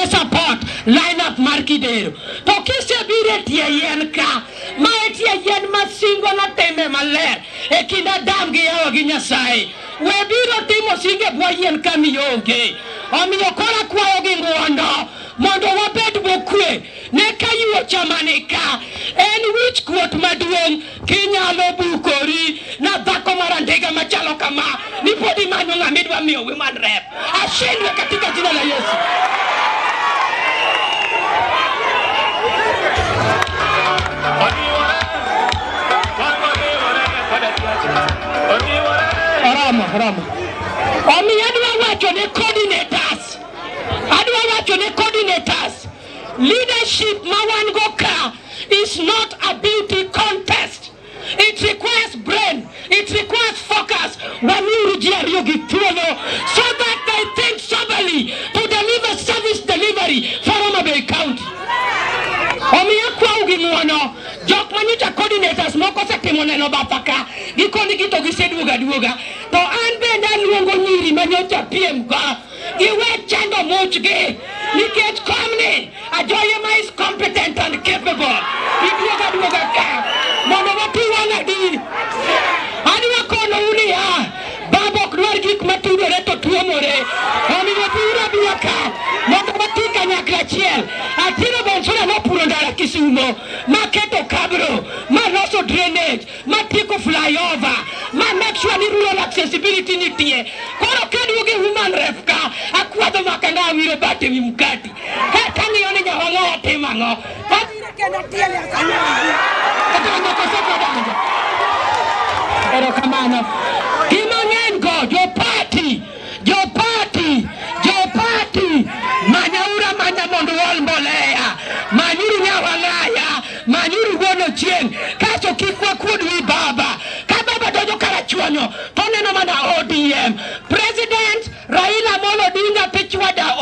ne support line up Markidero. To kise bire tie yen ka, ma tie yen masingo no teme maler, e kinda dam gi yawa gi Nyasaye. We biro timo singe bwa yen ka mionge. Omiyo kora kwayo gi ngwono, mondo wabed bokwe, ne ka yuo chamane ka, en wich kuot maduong' kinyalo bukori na dhako marandiga machalo kama, ni podi manyo ng'amidwa miyo women rep. Ashindwe katika jina la Yesu. Rama. Omi adwa wacho ne coordinators. Leadership mawan goka is not a beauty contest. It requires brain. It requires focus. So that they think soberly to deliver service delivery for Homa Bay County. Omi akwa ugimuano. Jok manita coordinators moko se timoneno bapaka. Gikoni gito giseduoga. To an benda luongo nyiri manyocha PM ka. Giwe chando muchgi. Nikech komni. Ajoyema is competent and capable. Iduoga ka. Mono watiwana di. Adiwa kono uni ya. Babok nwar gik matudore to tuomore. Omi wapura biaka. Mono watika nyakla chiel. Atiro bensona no puro ndara Kisumo. Maketo kabro. Maloso drainage. Matiko flyover. Make sure ni rural accessibility nitie. Koro kadu ge woman ref ka. Akwado makanga wiro bate mimukati. Hata ni yone nyawanga ya temango. Kena tiele asanya. Kata kosoka danja. Pero kamano. Kimanyengo, your party. Manyaura manyamondo walmbolea. Manyuru nyawangaya. Manyuru wono chien. Kaso kikwa kudwi baba. Kababa dojo karachuanyo. Toneno mana ODM. President Raila Amolo Odinga pichwada